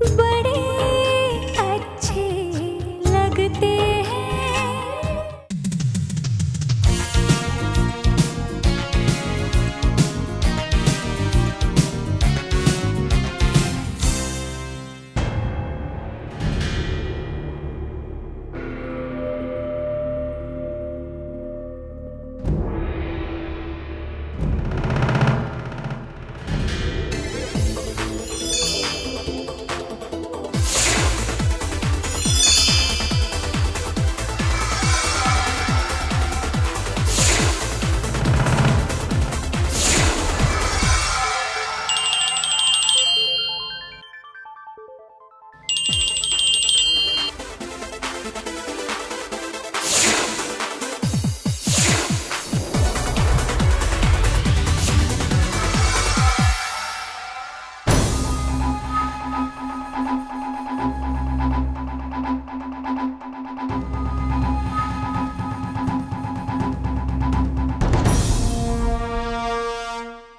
बड़े अच्छे लगते हैं।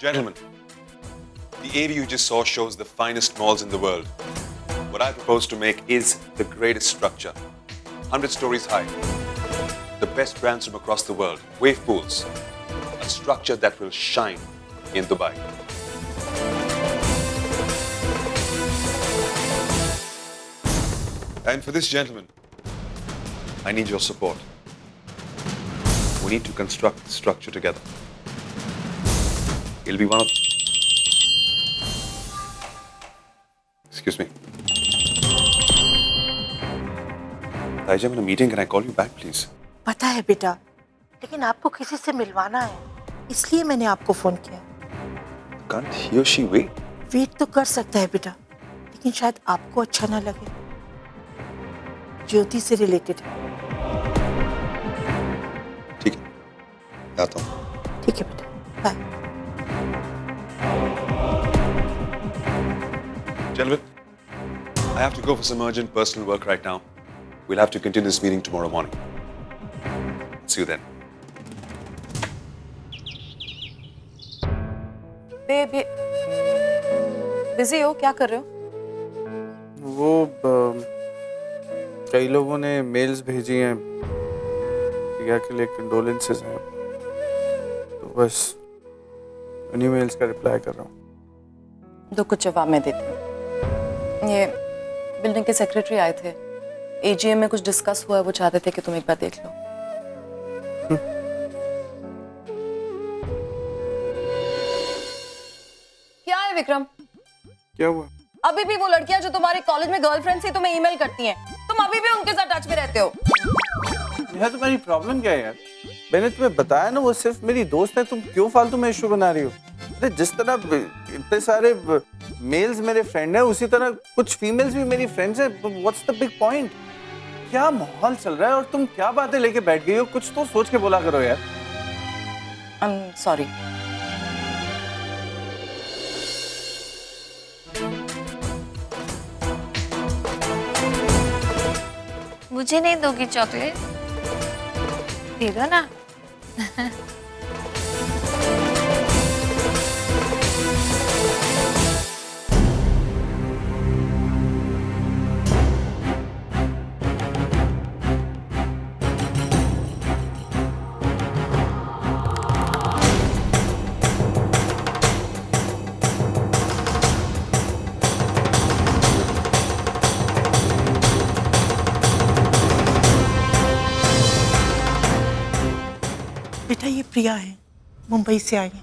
Gentlemen, the area you just saw shows the finest malls in the world. What I propose to make is the greatest structure. 100 stories high. The best brands from across the world. Wave pools. A structure that will shine in Dubai. And for this, gentlemen, I need your support. We need to construct the structure together. It'll be one of... Excuse me. Taija, I'm in a meeting. Can I call you back, please? पता है बेटा, लेकिन आपको किसी से मिलवाना है, इसलिए मैंने आपको फोन किया। Can't he or she wait? Wait तो कर सकता है बेटा, लेकिन शायद आपको अच्छा ना लगे। ज्योति से रिलेटेड है। ठीक है, आता हूँ। ठीक है बेटा, bye. Gentlemen, I have to go for some urgent personal work right now. We'll have to continue this meeting tomorrow morning. See you then. Baby busy हो, क्या कर रहे हो? वो कई लोगों ने मेल्स भेजी हैं, प्रिया के लिए कंडोलेंसेस हैं, तो बस उन्हीं मेल्स का रिप्लाई कर रहा हूँ। दो कुछ जवाब मैं देती हूँ। ये बिल्डिंग के सेक्रेटरी आए थे, एजीएम में कुछ डिस्कस हुआ है, वो चाहते थे कि तुम एक बार देख लो। क्या है विक्रम? क्या हुआ? अभी भी वो लड़कियां जो तुम्हारे कॉलेज में गर्लफ्रेंड थी तुम्हें ईमेल करती हैं, तुम अभी भी उनके साथ टच में रहते हो? यार तुम्हारी प्रॉब्लम क्या है यार? मैंने तुम्हें बताया ना, वो सिर्फ मेरी दोस्त है, तुम क्यों फालतू में इशू बना रही हो? अरे जिस तरह इतने सारे मेल्स मेरे फ्रेंड हैं, उसी तरह कुछ फीमेल्स भी मेरी फ्रेंड्स हैं। What's the big point? क्या माहौल चल रहा है और तुम क्या बातें लेके बैठ गई हो? कुछ तो सोच के बोला करो यार। I am sorry. मुझे नहीं दोगी चॉकलेट? दे दो ना। बेटा ये प्रिया है, मुंबई से आई है।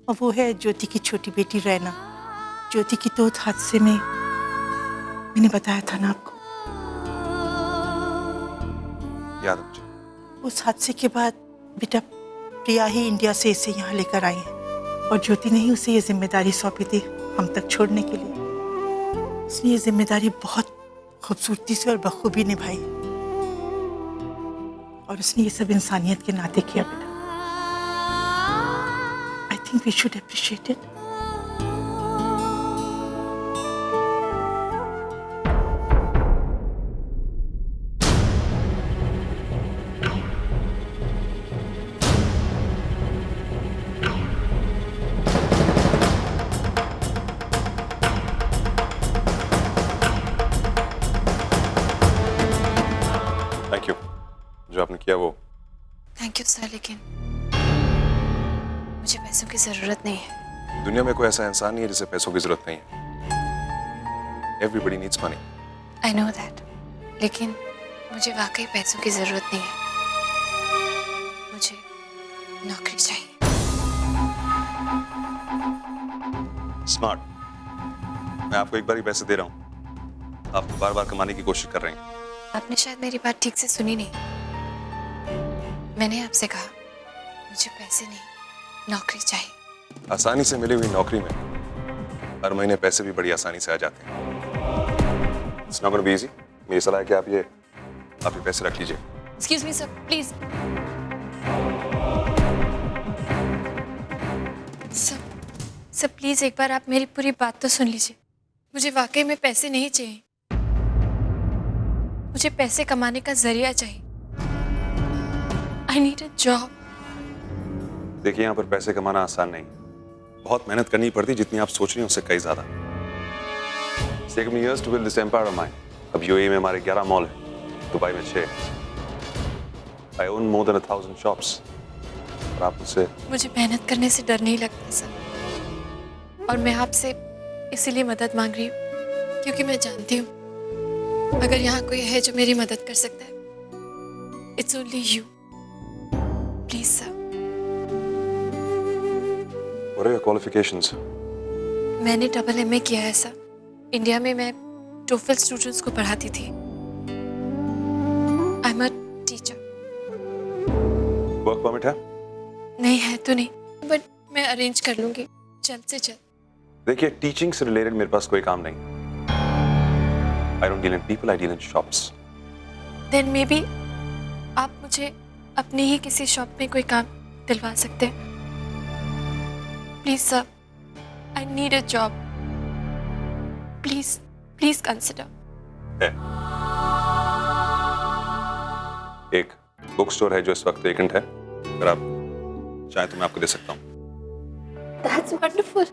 और वो है ज्योति की छोटी बेटी रैना। ज्योति की तो हादसे में मैंने बताया था ना आपको। याद है मुझे। उस हादसे के बाद बेटा प्रिया ही इंडिया से इसे यहाँ लेकर आई है और ज्योति ने ही उसे ये जिम्मेदारी सौंपी थी हम तक छोड़ने के लिए। उसने ये जिम्मेदारी बहुत खूबसूरती से और बखूबी निभाई और उसने ये सब इंसानियत के नाते किया बेटा। I think we should appreciate it. क्या वो? थैंक यू सर, लेकिन मुझे पैसों की जरूरत नहीं है। दुनिया में कोई ऐसा इंसान नहीं है जिसे पैसों की जरूरत नहीं है। Everybody needs money. I know that, लेकिन मुझे वाकई पैसों की जरूरत नहीं है। मुझे नौकरी चाहिए। स्मार्ट। मैं आपको एक बार ही पैसे दे रहा हूँ। आप बार बार कमाने की कोशिश कर रहे हैं। आपने शायद मेरी बात ठीक से सुनी नहीं। मैंने आपसे कहा मुझे पैसे नहीं, नौकरी चाहिए। आसानी से मिली हुई नौकरी में हर महीने पैसे भी बड़ी आसानी से आ जाते हैं। It's not going to be easy. मेरी सलाह है कि आप ये पैसे रख लीजिए। Excuse me sir, please. Sir please एक बार आप मेरी पूरी बात तो सुन लीजिए। मुझे वाकई में पैसे नहीं चाहिए। मुझे पैसे कमाने का जरिया चाहिए। I need a job. देखिए, यहाँ पर पैसे कमाना आसान नहीं। बहुत मेहनत करनी पड़ती, जितनी आप सोच रही हैं उससे कई ज्यादा। It's taken me years to build this empire of mine. अब UAE में हमारे 11 मॉल हैं, दुबई में 6। I own more than 1,000 shops. और आप मुझसे मुझे मेहनत करने से डर नहीं लगता सर, और मैं आपसे इसीलिए मदद मांग रही हूँ क्योंकि मैं जानती हूँ अगर यहाँ कोई है जो मेरी मदद कर सकता है, it's only you. Please sir. What are your qualifications? मैंने MA किया है सर। इंडिया में मैं TOEFL स्टूडेंट्स को पढ़ाती थी। I am a teacher. Work permit है? नहीं है तो नहीं, बट मैं अरेंज कर लूंगी जल्द से जल्द। देखिए, टीचिंग से रिलेटेड मेरे पास कोई काम नहीं। I don't deal in people, I deal in shops. Then maybe आप मुझे अपनी ही किसी शॉप में कोई काम दिलवा सकते हैं। Please sir, I need a job. Please consider. एक बुक स्टोर है जो इस वक्त वेकेंट है। अगर आप चाहें तो मैं आपको दे सकता हूँ। That's wonderful.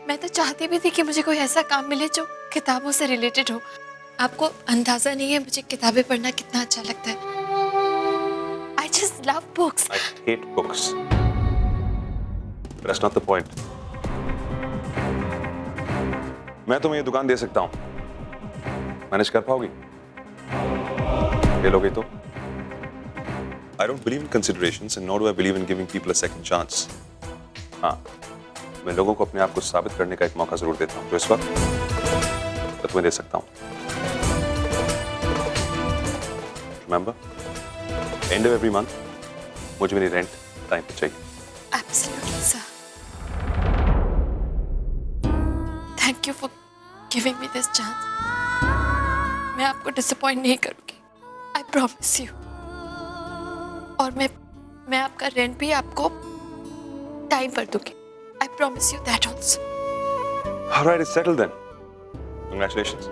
मैं तो चाहती भी थी कि मुझे कोई ऐसा काम मिले जो किताबों से रिलेटेड हो। आपको अंदाजा नहीं है मुझे किताबें पढ़ना कितना अच्छा लगता है। I just love books. I hate books. But that's not the point. मैं तुम्हें ये दुकान दे सकता हूँ। मैनेज कर पाओगी? फेल हो गई तो? I don't believe in considerations and nor do I believe in giving people a second chance. हाँ, मैं लोगों को अपने आप को साबित करने का एक मौका जरूर देता हूँ, जो इस वक्त मैं तुम्हें दे सकता हूँ। Remember, end of every month, मुझे मेरी रेंट टाइम पे चाहिए। Absolutely, sir. Thank you for giving me this chance. मैं आपको डिसअपॉइंट नहीं करूंगी। I promise you. और मैं आपका रेंट भी आपको टाइम पर दूंगी। I promise you that also. All right, it's settled then. Congratulations.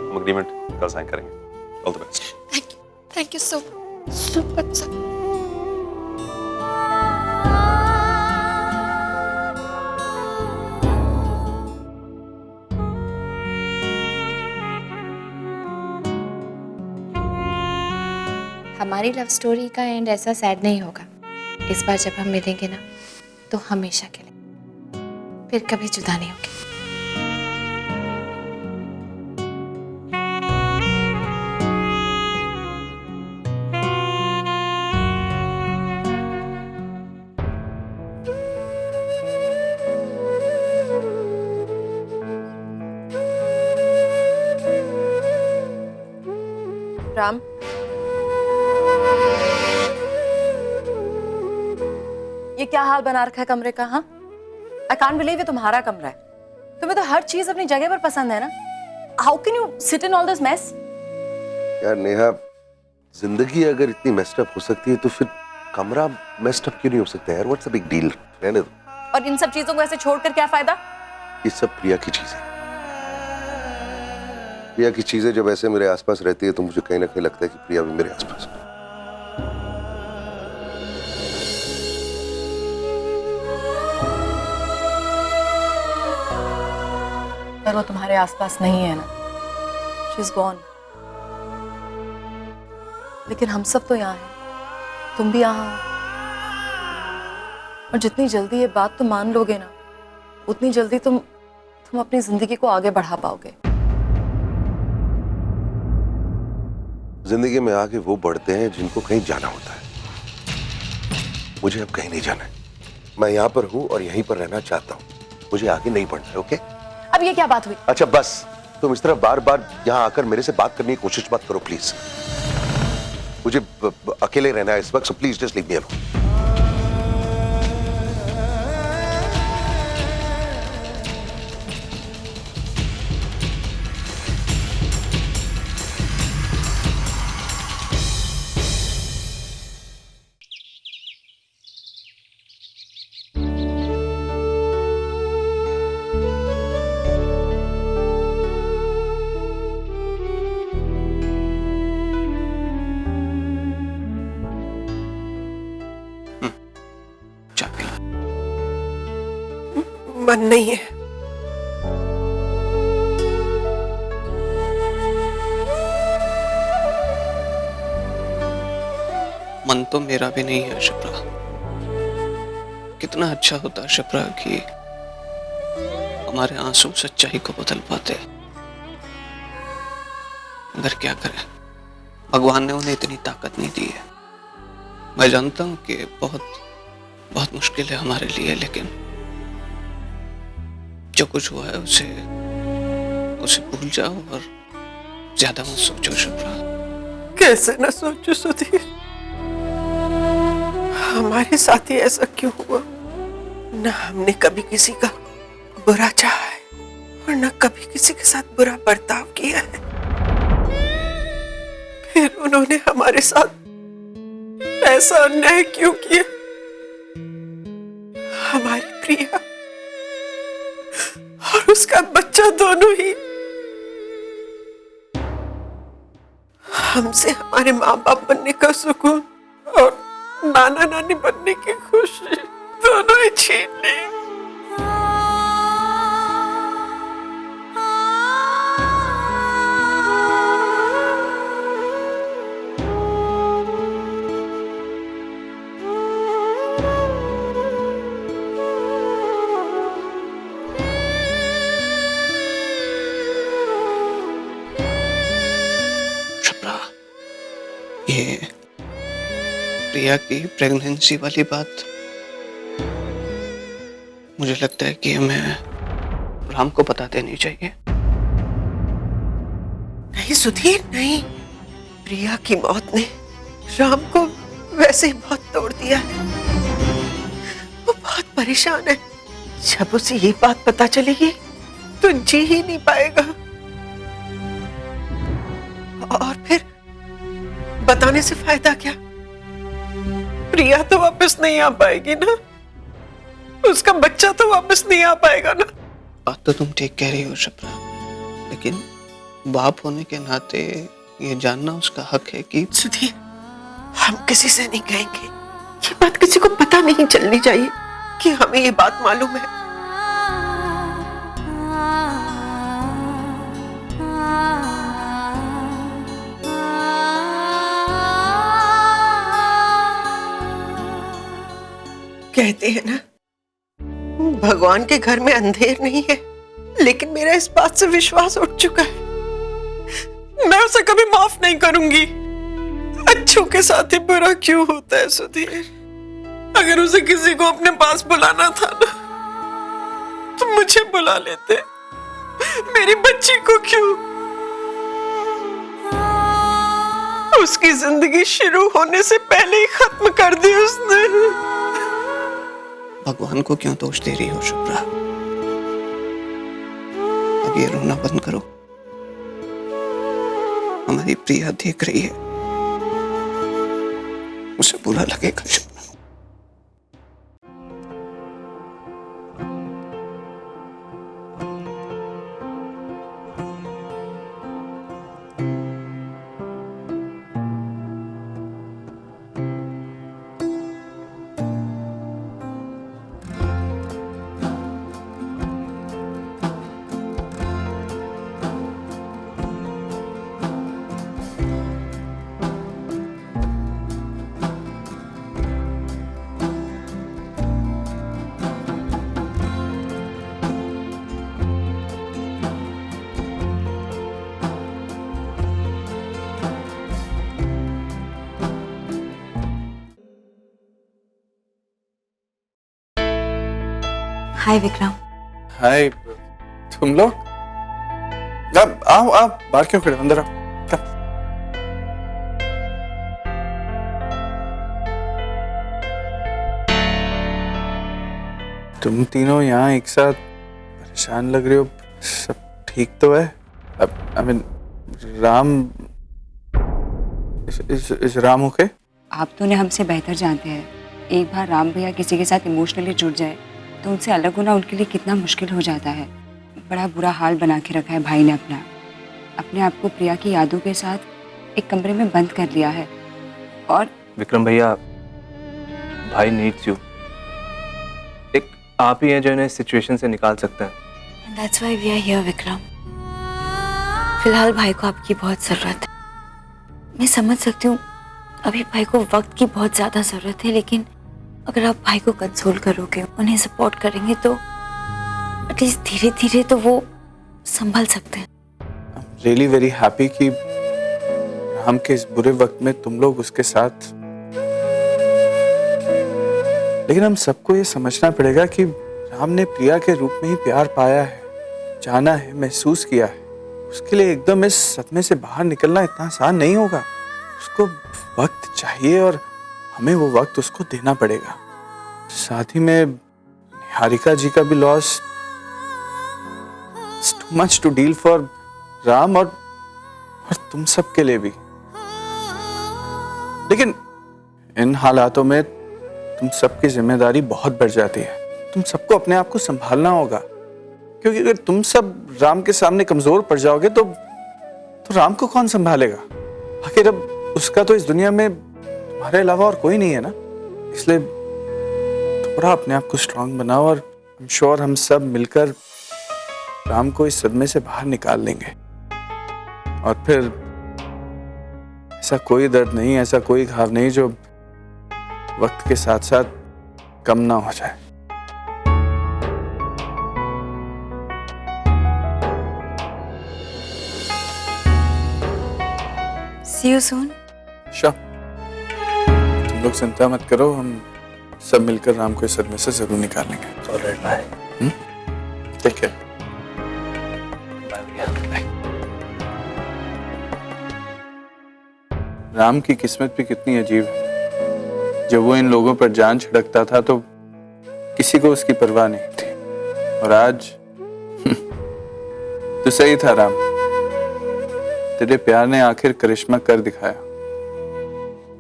हम agreement कल साइन करेंगे। All the best. Thank you so much, sir. हमारी लव स्टोरी का एंड ऐसा सैड नहीं होगा। इस बार जब हम मिलेंगे ना, तो हमेशा के लिए, फिर कभी जुदा नहीं होंगे। राम, ये क्या हाल बना रखा है कमरे का? हाँ, आई कांट बिलीव ये तुम्हारा कमरा है। तुम्हें तो हर चीज अपनी जगह पर पसंद है ना। How can you sit in all this mess? यार नेहा, जिंदगी अगर इतनी मेस्ड अप हो सकती है तो फिर कमरा मेस्ड अप क्यों नहीं हो सकता यार? What's the big deal? रहने दो। और इन सब चीजों को ऐसे छोड़कर क्या फायदा? ये सब प्रिया की चीजें। प्रिया की चीजें जब ऐसे मेरे आसपास रहती है तो मुझे कहीं ना कहीं लगता है कि प्रिया भी मेरे आसपास है। पर वो तुम्हारे आसपास नहीं है ना। She is gone. लेकिन हम सब तो यहाँ हैं, तुम भी यहाँ हो। और जितनी जल्दी ये बात तुम मान लोगे ना, उतनी जल्दी तुम अपनी जिंदगी को आगे बढ़ा पाओगे। जिंदगी में आगे वो बढ़ते हैं जिनको कहीं जाना होता है। मुझे अब कहीं नहीं जाना है। मैं यहाँ पर हूँ और यहीं पर रहना चाहता हूँ। मुझे आगे नहीं बढ़ना है, ओके? अब ये क्या बात हुई? अच्छा बस, तुम इस तरह बार बार यहाँ आकर मेरे से बात करने की कोशिश मत करो प्लीज। मुझे अकेले रहना है इस वक्त, so please just leave me alone. मन नहीं है। मन तो मेरा भी नहीं है शिप्रा। कितना अच्छा होता शिप्रा कि हमारे आंसू सच्चाई को बदल पाते, मगर क्या करें, भगवान ने उन्हें इतनी ताकत नहीं दी है। मैं जानता हूं कि बहुत मुश्किल है हमारे लिए, लेकिन जो कुछ हुआ है उसे भूल जाओ और ज्यादा मत सोचो शिप्रा। कैसे न सोचो सुधीर, हमारे साथ ही ऐसा क्यों हुआ? न हमने कभी किसी का बुरा चाहा है और न कभी किसी के साथ बुरा बर्ताव किया है। फिर उन्होंने हमारे साथ ऐसा अन्याय क्यों किया? हमारी प्रिया और उसका बच्चा दोनों ही हमसे हमारे माँ बाप बनने का सुकून और नाना नानी बनने की खुशी दोनों ही छीन ली। ये प्रिया की प्रेगनेंसी वाली बात मुझे लगता है कि हमें राम को बता देनी चाहिए। नहीं सुधीर नहीं, प्रिया की मौत ने राम को वैसे ही बहुत तोड़ दिया है। वो बहुत परेशान है। जब उसे ये बात पता चलेगी तो जी ही नहीं पाएगा। और फिर बताने से फायदा क्या? प्रिया तो वापस नहीं आ पाएगी ना, उसका बच्चा तो वापस नहीं आ पाएगा ना। बात तो तुम ठीक कह रही हो शिप्रा, लेकिन बाप होने के नाते ये जानना उसका हक है कि सुधीर, हम किसी से नहीं कहेंगे। ये बात किसी को पता नहीं चलनी चाहिए कि हमें ये बात मालूम है। कहते हैं ना, भगवान के घर में अंधेर नहीं है, लेकिन मेरा इस बात से विश्वास उठ चुका है। मैं उसे कभी माफ नहीं करूंगी। अच्छों के साथ ही बुरा क्यों होता है सुधीर? अगर उसे किसी को अपने पास बुलाना था ना, तो मुझे बुला लेते। मेरी बच्ची को क्यों? उसकी जिंदगी शुरू होने से पहले ही खत्म कर दी उसने। भगवान को क्यों दोष दे रही हो शिप्रा? अब ये रोना बंद करो। हमारी प्रिया देख रही है, उसे बुरा लगेगा शिप्रा। हाय विक्रम। हाय, तुम लोग? आओ आओ, बाहर क्यों खड़े, अंदर आओ। तुम तीनों यहाँ एक साथ परेशान लग रहे हो, सब ठीक तो है? अब आई मीन राम इस राम ओके? आप तो उन्हें हमसे बेहतर जानते हैं। एक बार राम भैया किसी के साथ इमोशनली जुड़ जाए तो उनसे अलग होना उनके लिए कितना मुश्किल हो जाता है। बड़ा बुरा हाल बना के रखा है भाई ने अपने आप को प्रिया की यादों के साथ एक कमरे में बंद कर लिया है। और विक्रम भैया, भाई नीड्स यू। एक आप ही हैं जो इन्हें इस सिचुएशन से निकाल सकते हैं। That's why we are here Vikram. फिलहाल भाई को आपकी बहुत ज़रूरत है। मैं समझ सकती हूँ अभी भाई को वक्त की बहुत ज़्यादा ज़रूरत है, लेकिन अगर आप भाई को कंसोल करोगे, उन्हें सपोर्ट करेंगे तो एटलीस्ट धीरे धीरे तो वो संभल सकते हैं। रियली वेरी हैप्पी कि राम के इस बुरे वक्त में तुम लोग उसके साथ, लेकिन हम सबको ये समझना पड़ेगा कि राम ने प्रिया के रूप में ही प्यार पाया है, जाना है, महसूस किया है। उसके लिए एकदम इस सदमे से बाहर निकलना इतना आसान नहीं होगा। उसको वक्त चाहिए और हमें वो वक्त उसको देना पड़ेगा। साथ ही में निहारिका जी का भी loss, it's too much to deal for Ram और तुम सब के लिए भी। लेकिन इन हालातों में तुम सबकी जिम्मेदारी बहुत बढ़ जाती है। तुम सबको अपने आप को संभालना होगा, क्योंकि अगर तुम सब राम के सामने कमजोर पड़ जाओगे तो राम को कौन संभालेगा? आखिर अब उसका तो इस दुनिया में तुम्हारे अलावा और कोई नहीं है ना। इसलिए थोड़ा अपने आप को स्ट्रांग बनाओ और आई एम श्योर हम सब मिलकर राम को इस सदमे से बाहर निकाल लेंगे। और फिर ऐसा कोई दर्द नहीं, ऐसा कोई घाव नहीं जो वक्त के साथ साथ कम ना हो जाए। See you soon. श्योर, तुम लोग चिंता मत करो, हम सब मिलकर राम को इस सदमे से जरूर निकालेंगे। Alright, bye. Take care. Bye भैया। राम की किस्मत भी कितनी अजीब है। जब वो इन लोगों पर जान छिड़कता था तो किसी को उसकी परवाह नहीं थी, और आज तो सही था राम, तेरे प्यार ने आखिर करिश्मा कर दिखाया,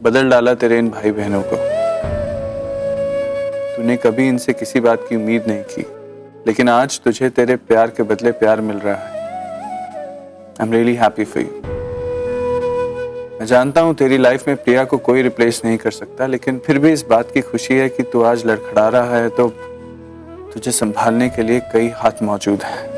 बदल डाला तेरे इन भाई बहनों को। तूने कभी इनसे किसी बात की उम्मीद नहीं की, लेकिन आज तुझे तेरे प्यार के बदले प्यार मिल रहा है। I am really happy for you. मैं जानता हूं तेरी लाइफ में प्रिया को कोई रिप्लेस नहीं कर सकता, लेकिन फिर भी इस बात की खुशी है कि तू आज लड़खड़ा रहा है तो तुझे संभालने के लिए कई हाथ मौजूद हैं।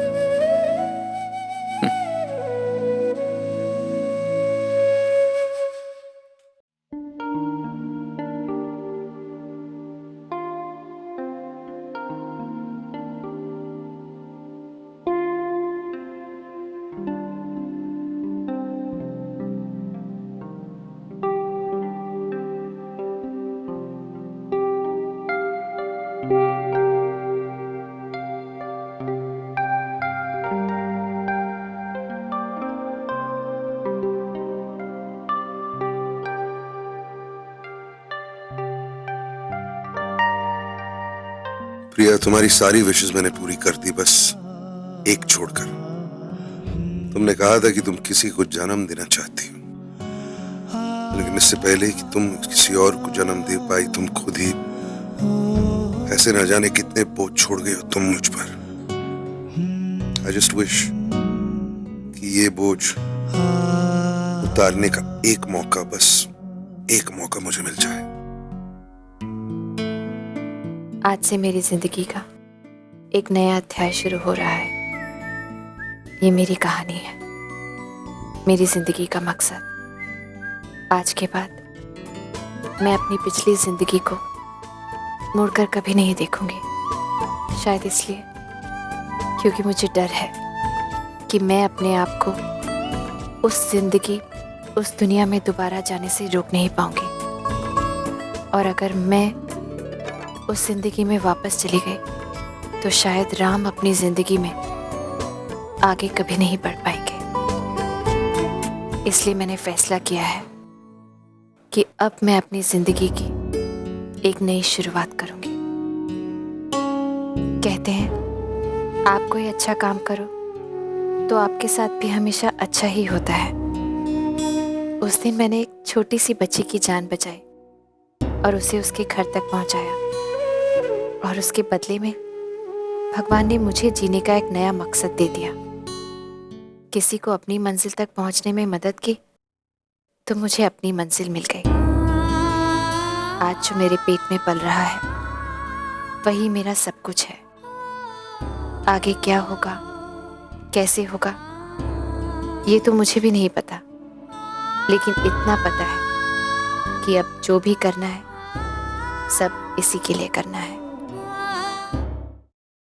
प्रिया, तुम्हारी सारी विशेष मैंने पूरी कर दी, बस एक छोड़कर। तुमने कहा था कि तुम किसी को जन्म देना चाहती हो, लेकिन इससे पहले कि तुम किसी और को जन्म दे पाई, तुम खुद ही ऐसे न जाने कितने बोझ छोड़ गए हो तुम मुझ पर। आई जस्ट विश कि ये बोझ उतारने का एक मौका, बस एक मौका मुझे मिल जाए। आज से मेरी जिंदगी का एक नया अध्याय शुरू हो रहा है। ये मेरी कहानी है, मेरी जिंदगी का मकसद। आज के बाद मैं अपनी पिछली जिंदगी को मुड़कर कभी नहीं देखूंगी। शायद इसलिए क्योंकि मुझे डर है कि मैं अपने आप को उस जिंदगी, उस दुनिया में दोबारा जाने से रोक नहीं पाऊंगी। और अगर मैं उस जिंदगी में वापस चली गई तो शायद राम अपनी जिंदगी में आगे कभी नहीं बढ़ पाएंगे। इसलिए मैंने फैसला किया है कि अब मैं अपनी जिंदगी की एक नई शुरुआत करूंगी। कहते हैं आप कोई अच्छा काम करो तो आपके साथ भी हमेशा अच्छा ही होता है। उस दिन मैंने एक छोटी सी बच्ची की जान बचाई और उसे उसके घर तक पहुंचाया, और उसके बदले में भगवान ने मुझे जीने का एक नया मकसद दे दिया। किसी को अपनी मंजिल तक पहुंचने में मदद की तो मुझे अपनी मंजिल मिल गई। आज जो मेरे पेट में पल रहा है वही मेरा सब कुछ है। आगे क्या होगा, कैसे होगा, ये तो मुझे भी नहीं पता, लेकिन इतना पता है कि अब जो भी करना है सब इसी के लिए करना है।